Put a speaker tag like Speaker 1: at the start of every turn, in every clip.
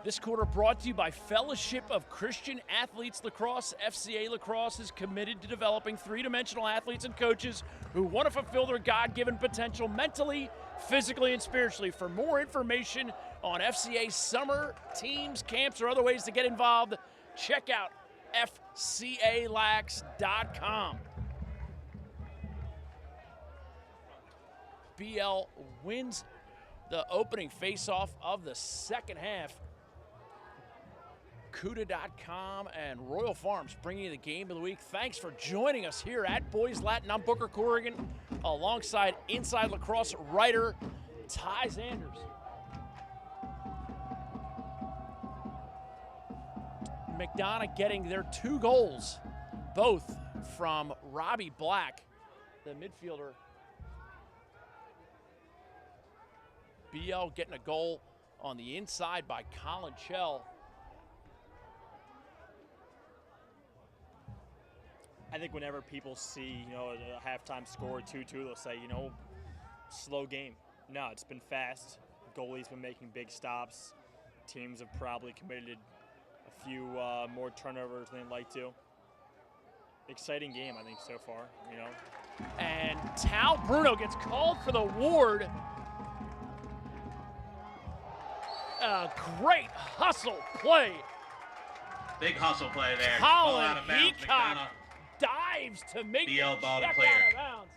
Speaker 1: This quarter brought to you by Fellowship of Christian Athletes Lacrosse. FCA Lacrosse is committed to developing three-dimensional athletes and coaches who want to fulfill their God-given potential mentally, physically, and spiritually. For more information on FCA summer teams, camps, or other ways to get involved, check out fcalax.com. BL wins the opening face-off of the second half. CUDA.com and Royal Farms bringing you the game of the week. Thanks for joining us here at Boys Latin. I'm Booker Corrigan alongside Inside Lacrosse writer Ty Zanders. McDonogh getting their 2 goals, both from Robbie Black, the midfielder. BL getting a goal on the inside by Colin Chell.
Speaker 2: I think whenever people see, a halftime score 2-2, they'll say, slow game. No, it's been fast. Goalie's been making big stops. Teams have probably committed a few more turnovers than they'd like to. Exciting game, I think, so far,
Speaker 1: And Tal Bruno gets called for the ward. A great hustle play.
Speaker 3: Big hustle play there.
Speaker 1: Colin Heacock dives to make
Speaker 3: BL
Speaker 1: the
Speaker 3: ball to
Speaker 1: check
Speaker 3: clear.
Speaker 1: out of bounds.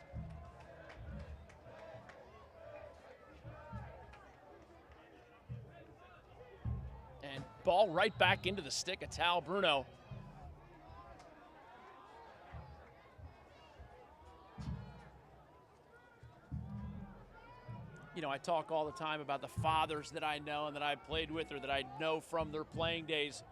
Speaker 1: And ball right back into the stick of Tal Bruno. I talk all the time about the fathers that I know and that I played with or that I know from their playing days.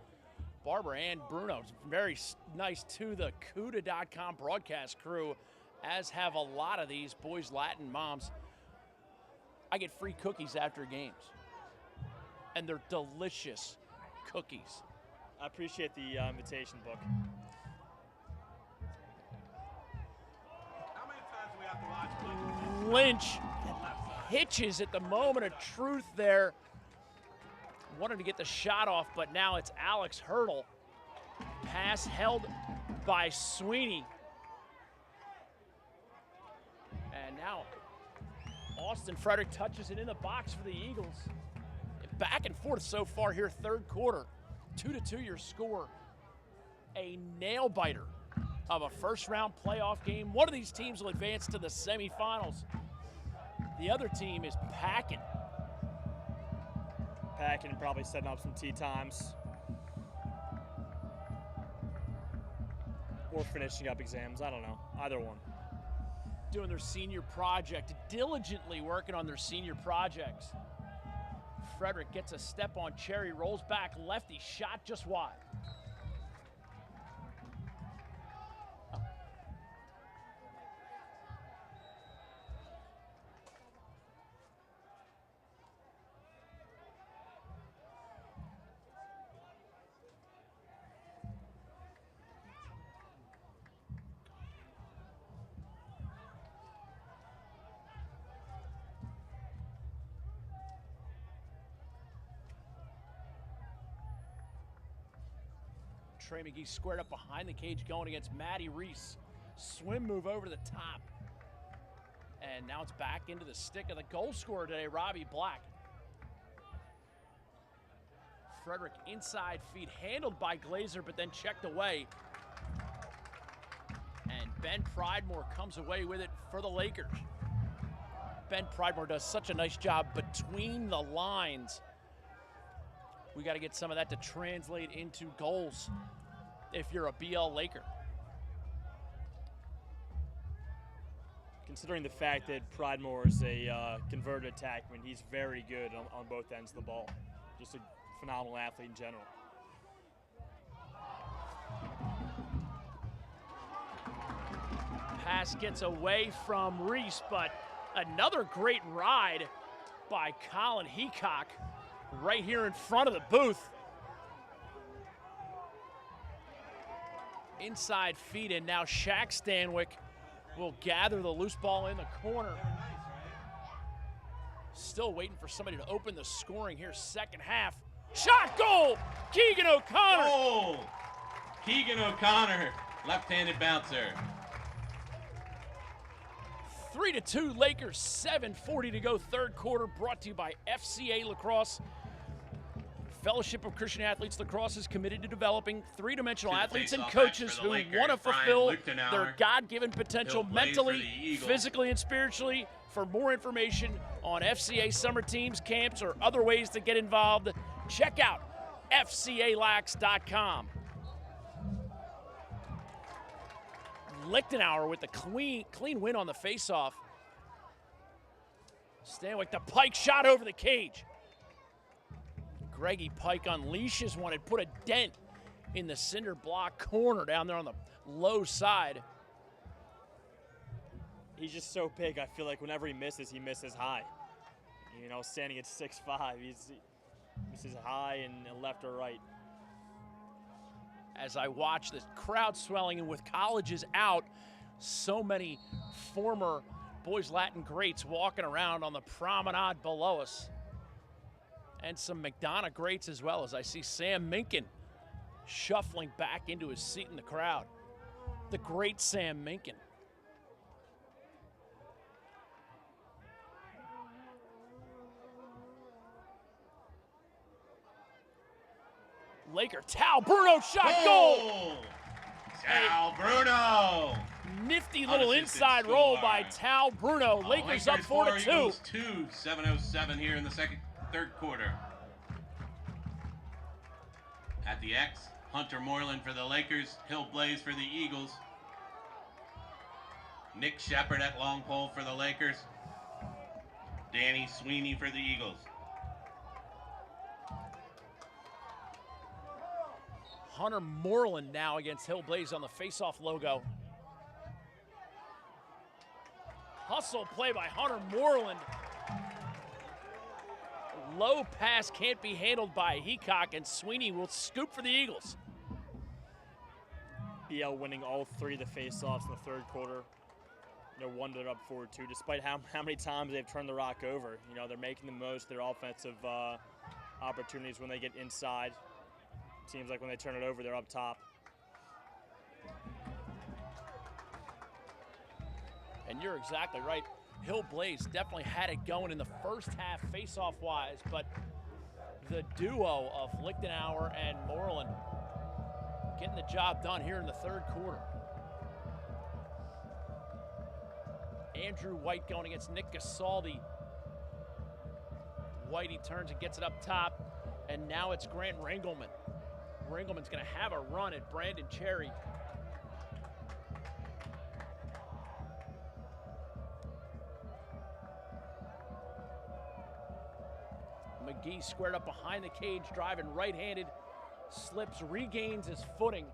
Speaker 1: Barbara and Bruno, very nice to the CUDA.com broadcast crew, as have a lot of these Boys Latin moms. I get free cookies after games, and they're delicious cookies.
Speaker 2: I appreciate the invitation, Book.
Speaker 3: How many times do we have to watch
Speaker 1: Lynch hitches at the moment of truth there. Wanted to get the shot off, but now it's Alex Hurdle. Pass held by Sweeney. And now Austin Frederick touches it in the box for the Eagles. Back and forth so far here, third quarter. 2-2 your score. A nail-biter of a first-round playoff game. One of these teams will advance to the semifinals. The other team is packing.
Speaker 2: Packing and probably setting up some tee times. Or finishing up exams, I don't know, either one.
Speaker 1: Doing their senior project, diligently working on their senior projects. Frederick gets a step on Cherry, rolls back, lefty, shot just wide. Trey McGee squared up behind the cage going against Maddie Reese. Swim move over to the top. And now it's back into the stick of the goal scorer today, Robbie Black. Frederick inside feed, handled by Glazer, but then checked away. And Ben Pridemore comes away with it for the Lakers. Ben Pridemore does such a nice job between the lines. We got to get some of that to translate into goals if you're a BL Laker.
Speaker 2: Considering the fact that Pridemore is a converted attackman, he's very good on both ends of the ball. Just a phenomenal athlete in general.
Speaker 1: Pass gets away from Reese, but another great ride by Colin Heacock right here in front of the booth. Inside feed, and now Shaq Stanwyck will gather the loose ball in the corner. Still waiting for somebody to open the scoring here, second half. Shot, goal! Keegan O'Connor.
Speaker 3: Goal! Keegan O'Connor, left-handed bouncer.
Speaker 1: 3-2 Lakers, 7:40 to go, third quarter, brought to you by FCA Lacrosse. Fellowship of Christian Athletes Lacrosse is committed to developing three-dimensional athletes and coaches who want to fulfill their God-given potential mentally, physically, and spiritually. For more information on FCA summer teams, camps, or other ways to get involved, check out FCALax.com. Lichtenauer with the clean win on the faceoff. Stanwyck, the Pike shot over the cage. Greggy Pike unleashes one and put a dent in the cinder block corner down there on the low side.
Speaker 2: He's just so big. I feel like whenever he misses high. You know, standing at 6'5", he misses high and left or right.
Speaker 1: As I watch the crowd swelling, and with colleges out, so many former Boys Latin greats walking around on the promenade below us. And some McDonogh greats as well, as I see Sam Minkin shuffling back into his seat in the crowd. The great Sam Minkin. Laker, Tal Bruno shot, goal!
Speaker 3: Tal Bruno!
Speaker 1: Nifty little inside roll by Tal Bruno. Lakers up 4-2.
Speaker 3: Eagles 2, 7:07 here in the third quarter. At the X, Hunter Moreland for the Lakers, Hill Blaze for the Eagles. Nick Shepard at long pole for the Lakers. Danny Sweeney for the Eagles.
Speaker 1: Hunter Moreland now against Hill Blaze on the face-off logo. Hustle play by Hunter Moreland. Low pass can't be handled by Heacock, and Sweeney will scoop for the Eagles.
Speaker 2: BL winning all three of the face-offs in the third quarter. No wonder they're up 4-2, despite how many times they've turned the rock over. You know, they're making the most of their offensive opportunities when they get inside. Seems like when they turn it over, they're up top.
Speaker 1: And you're exactly right. Hill Blaze definitely had it going in the first half face-off wise, but the duo of Lichtenauer and Moreland getting the job done here in the third quarter. Andrew White going against Nick Gasaldi. Whitey turns and gets it up top, and now it's Grant Ringelman. Ringelman's going to have a run at Brandon Cherry. McGee squared up behind the cage, driving right-handed, slips, regains his footing,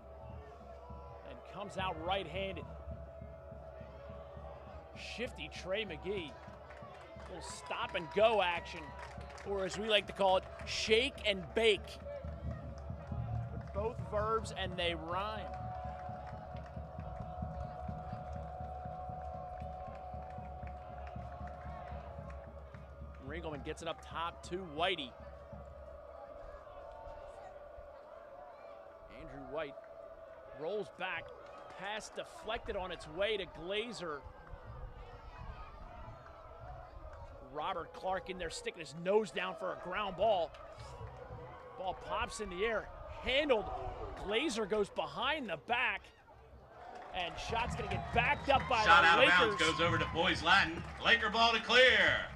Speaker 1: and comes out right-handed. Shifty Trey McGee. Little stop-and-go action, or as we like to call it, shake and bake. They're both verbs, and they rhyme. Ringelman gets it up top to Whitey. Andrew White rolls back, pass deflected on its way to Glazer. Robert Clark in there sticking his nose down for a ground ball. Ball pops in the air, handled. Glazer goes behind the back, and shot's gonna get backed up by
Speaker 3: Shot
Speaker 1: the
Speaker 3: out
Speaker 1: Lakers.
Speaker 3: of bounds, goes over to Boys Latin. Laker ball to clear.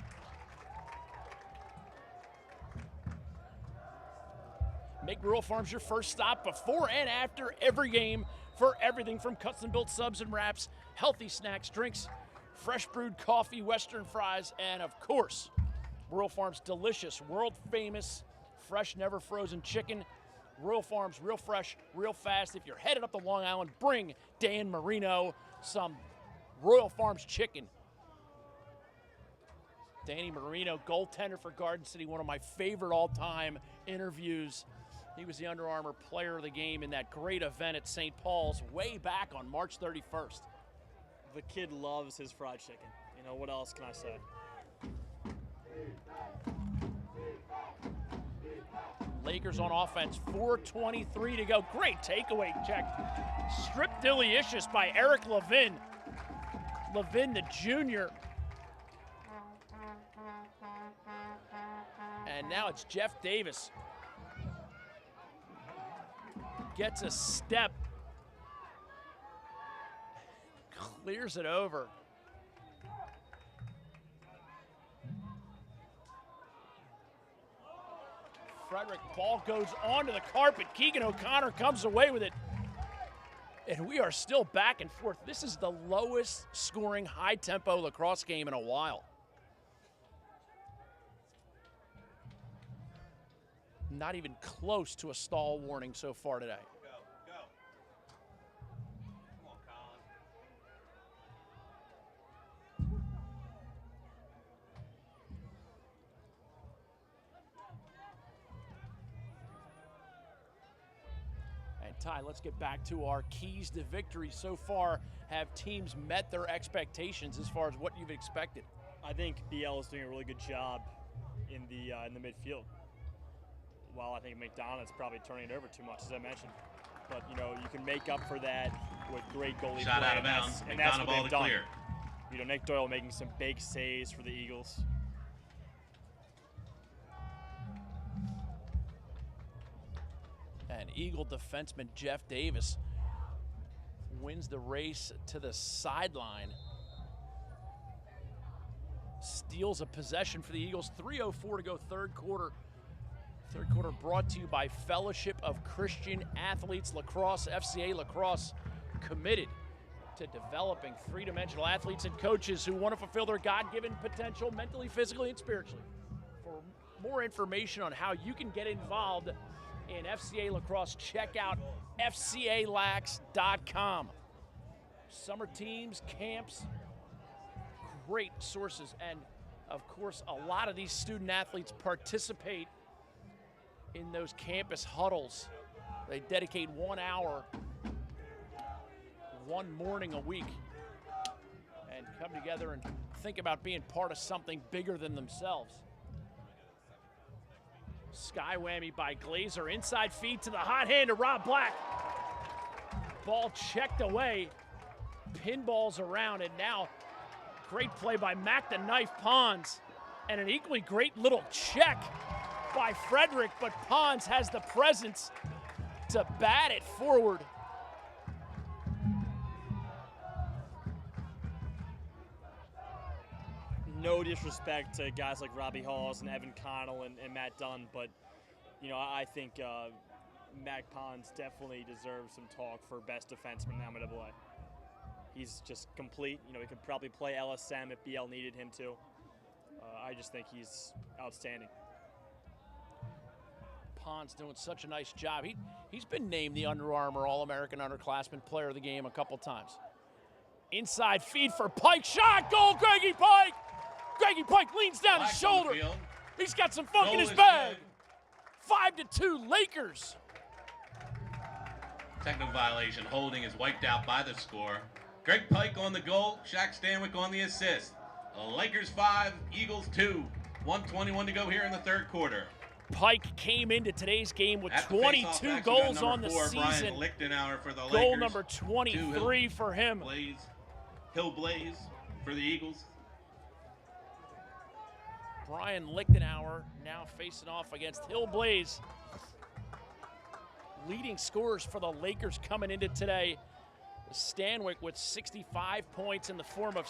Speaker 1: Make Rural Farms your first stop before and after every game for everything from custom-built subs and wraps, healthy snacks, drinks, fresh brewed coffee, Western fries, and of course, Rural Farms' delicious, world-famous, fresh, never frozen chicken. Rural Farms, real fresh, real fast. If you're headed up to Long Island, bring Dan Marino some Royal Farms chicken. Danny Marino, goaltender for Garden City, one of my favorite all-time interviews. He was the Under Armour player of the game in that great event at St. Paul's way back on March 31st.
Speaker 2: The kid loves his fried chicken. You know, what else can I say?
Speaker 1: Lakers on offense, 4:23 to go. Great takeaway check. Strip delicious by Eric Levin. Levin, the junior. And now it's Jeff Davis. Gets a step. Clears it over. Frederick, ball goes onto the carpet. Keegan O'Connor comes away with it. And we are still back and forth. This is the lowest scoring high-tempo lacrosse game in a while. Not even close to a stall warning so far today. Ty, let's get back to our keys to victory. So far, have teams met their expectations as far as what you've expected?
Speaker 2: I think BL is doing a really good job in the midfield. While I think McDonogh is probably turning it over too much, as I mentioned. But, you know, you can make up for that with great goalie
Speaker 3: Shot
Speaker 2: play.
Speaker 3: out of bounds.
Speaker 2: And that's
Speaker 3: McDonogh
Speaker 2: what
Speaker 3: ball
Speaker 2: they've
Speaker 3: to
Speaker 2: done.
Speaker 3: clear.
Speaker 2: You know, Nick Doyle making some big saves for the Eagles.
Speaker 1: And Eagle defenseman Jeff Davis wins the race to the sideline. Steals a possession for the Eagles. 3:04 to go, third quarter. Third quarter brought to you by Fellowship of Christian Athletes Lacrosse, FCA Lacrosse, committed to developing three-dimensional athletes and coaches who want to fulfill their God-given potential mentally, physically, and spiritually. For more information on how you can get involved in FCA Lacrosse, check out fcalax.com. Summer teams, camps, great sources. And of course, a lot of these student athletes participate in those campus huddles. They dedicate 1 hour, one morning a week, and come together and think about being part of something bigger than themselves. Sky whammy by Glazer. Inside feed to the hot hand to Rob Black. Ball checked away. Pinballs around, and now great play by Mac the Knife Pons. And an equally great little check by Frederick, but Pons has the presence to bat it forward.
Speaker 2: No disrespect to guys like Robbie Halls and Evan Connell and Matt Dunn, but you know, I think Mac Pons definitely deserves some talk for best defenseman in MLA. He's just complete. You know, he could probably play LSM if BL needed him to. I just think he's outstanding.
Speaker 1: Pons doing such a nice job. He's been named the Under Armour All-American Underclassmen Player of the Game a couple times. Inside feed for Pike. Shot! Goal, Greggy Pike! Greggy Pike leans down his shoulder. He's got some funk in his bag. 5-2 Lakers.
Speaker 3: Technical violation. Holding is wiped out by the score. Greg Pike on the goal. Shaq Stanwyck on the assist. Lakers 5, Eagles 2. 1:21 to go here in the third quarter.
Speaker 1: Pike came into today's game with 22 goals on the season.
Speaker 3: Brian Lichtenauer for the Lakers.
Speaker 1: Goal number 23 for him.
Speaker 3: Hill Blaze for the Eagles.
Speaker 1: Brian Lichtenauer now facing off against Hill Blaze. Leading scorers for the Lakers coming into today. Stanwyck with 65 points in the form of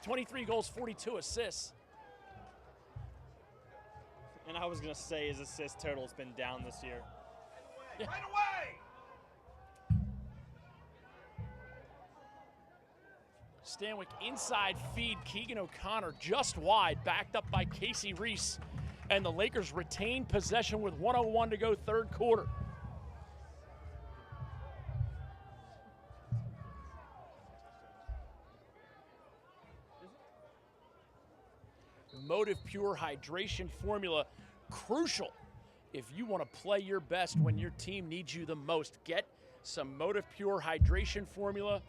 Speaker 1: 23 goals, 42 assists.
Speaker 2: And I was going to say his assist total's been down this year.
Speaker 3: Right away!
Speaker 1: Stanwyck inside feed. Keegan O'Connor just wide, backed up by Casey Reese. And the Lakers retain possession with 1:01 to go, third quarter. Motive Pure hydration formula, crucial if you want to play your best when your team needs you the most. Get some Motive Pure hydration formula.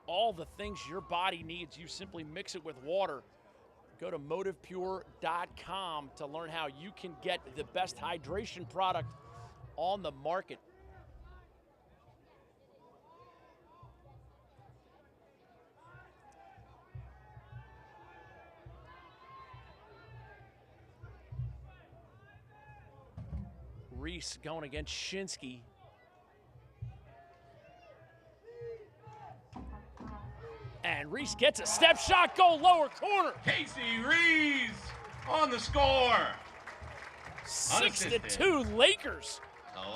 Speaker 1: All the things your body needs, you simply mix it with water. Go to motivepure.com to learn how you can get the best hydration product on the market. Reese going against Shinsky. And Reese gets a step shot goal, lower corner.
Speaker 3: Casey Reese on the score.
Speaker 1: 6-2 Lakers.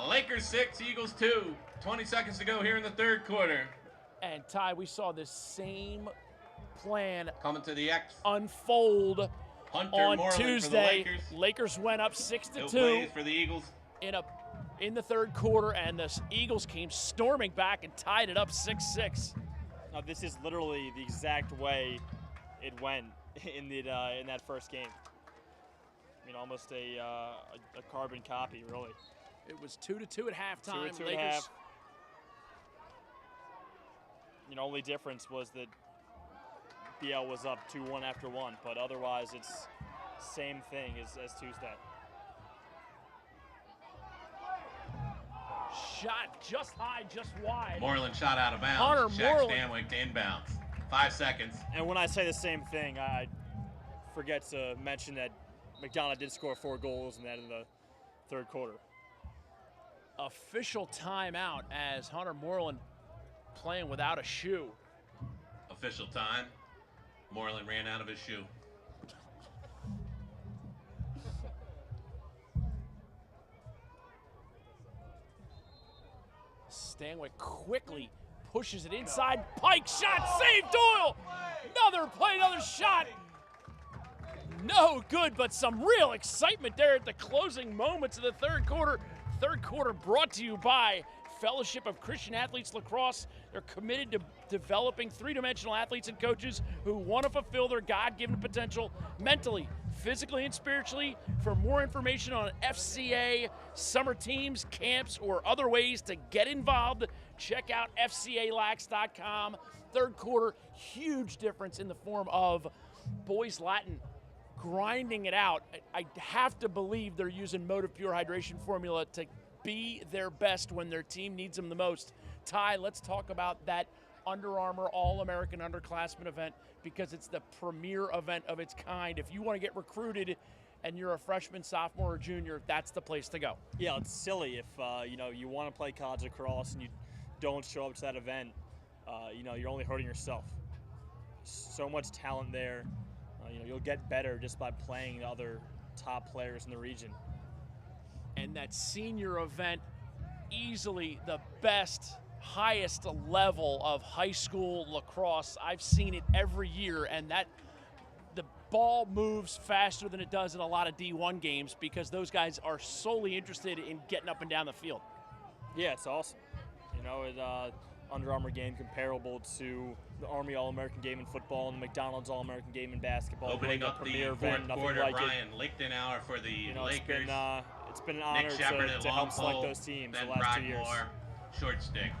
Speaker 3: Lakers 6, Eagles 2. 20 seconds to go here in the third quarter.
Speaker 1: And Ty, we saw this same plan
Speaker 3: Coming to the X.
Speaker 1: unfold
Speaker 3: Hunter
Speaker 1: on
Speaker 3: Moreland
Speaker 1: Tuesday.
Speaker 3: for the Lakers.
Speaker 1: Lakers went up
Speaker 3: No
Speaker 1: 6-2
Speaker 3: plays for the Eagles.
Speaker 1: in the third quarter, and the Eagles came storming back and tied it up 6-6.
Speaker 2: Now, this is literally the exact way it went in that first game. I mean, almost a carbon copy, really.
Speaker 1: It was 2-2 at halftime.
Speaker 2: 2-2 at
Speaker 1: Lakers.
Speaker 2: half. You know, only difference was that BL was up 2-1 after one, but otherwise it's same thing as Tuesday.
Speaker 1: Shot just high, just wide.
Speaker 3: Moreland shot out of bounds.
Speaker 1: Hunter
Speaker 3: Shaq
Speaker 1: Moreland.
Speaker 3: Stanwyck to inbounds. 5 seconds.
Speaker 2: And when I say the same thing, I forget to mention that McDonogh did score 4 goals in the third quarter.
Speaker 1: Official timeout as Hunter Moreland playing without a shoe.
Speaker 3: Official time. Moreland ran out of his shoe.
Speaker 1: Stanwyck quickly pushes it inside. Pike shot, save Doyle. Another play, another shot. No good, but some real excitement there at the closing moments of the third quarter. Third quarter brought to you by Fellowship of Christian Athletes Lacrosse. They're committed to developing three-dimensional athletes and coaches who want to fulfill their God-given potential mentally, physically, and spiritually. For more information on FCA, summer teams, camps, or other ways to get involved, check out FCALax.com. Third quarter, huge difference in the form of Boys Latin grinding it out. I have to believe they're using Motive Pure Hydration Formula to be their best when their team needs them the most. Ty, let's talk about that Under Armour All-American Underclassmen event because it's the premier event of its kind. If you want to get recruited and you're a freshman, sophomore, or junior, that's the place to go.
Speaker 2: Yeah, it's silly if you want to play college lacrosse and you don't show up to that event. You're only hurting yourself. So much talent there. You'll get better just by playing the other top players in the region.
Speaker 1: And that senior event, easily the best, highest level of high school lacrosse. I've seen it every year, and the ball moves faster than it does in a lot of D1 games because those guys are solely interested in getting up and down the field.
Speaker 2: Yeah, it's awesome. Under Armour game comparable to the Army All-American game in football and the McDonald's All-American game in basketball.
Speaker 3: Opening
Speaker 2: really
Speaker 3: up the
Speaker 2: premier
Speaker 3: fourth
Speaker 2: event, nothing
Speaker 3: quarter,
Speaker 2: like
Speaker 3: Ryan Lichtenauer for the Lakers.
Speaker 2: It's been an honor
Speaker 3: Nick Shepard
Speaker 2: to
Speaker 3: at
Speaker 2: help
Speaker 3: long
Speaker 2: select
Speaker 3: pole,
Speaker 2: those teams
Speaker 3: Ben
Speaker 2: the last 2 years.
Speaker 3: Brockmore, short stick.